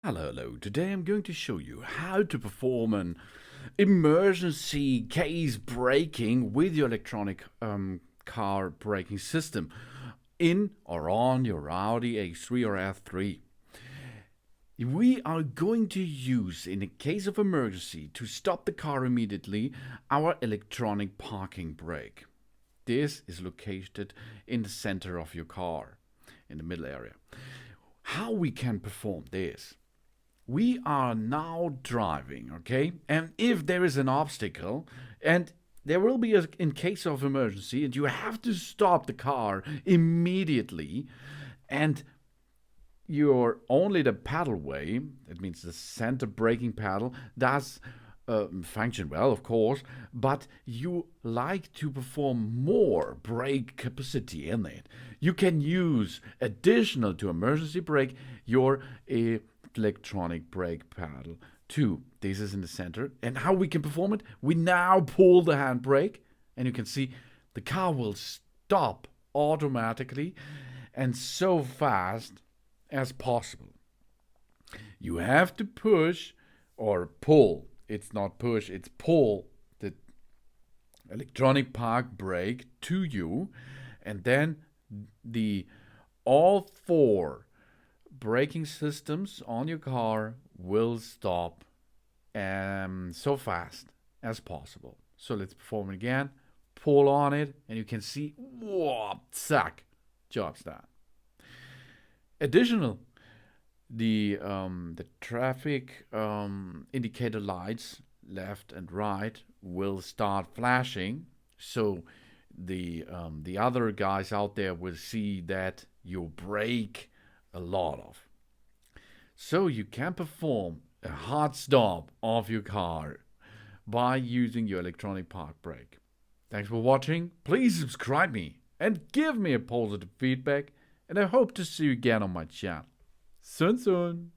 Hello. Today I'm going to show you how to perform an emergency case braking with your electronic car braking system in or on your Audi A3 or R3. We are going to use, in a case of emergency, to stop the car immediately, our electronic parking brake. This is located in the center of your car, in the middle area. How we can perform this? We are now driving, okay? And if there is an obstacle, and there will be in case of emergency, and you have to stop the car immediately, and you're only the pedal way, that means the center braking pedal, does function well, of course, but you like to perform more brake capacity in it. You can use additional to emergency brake your electronic brake pedal too. This is in the center. And how we can perform it? We now pull the handbrake, and you can see the car will stop automatically and so fast as possible. You have to push or pull. It's not push, it's pull the electronic park brake to you, and then the all four braking systems on your car will stop so fast as possible. So let's perform it again. Pull on it, and you can see, whoa, zack, job's done. Additional, the traffic indicator lights left and right will start flashing, so the other guys out there will see that you brake a lot of. So you can perform a hard stop of your car by using your electronic park brake. Thanks for watching. Please subscribe me and give me a positive feedback, and I hope to see you again on my channel. Soon.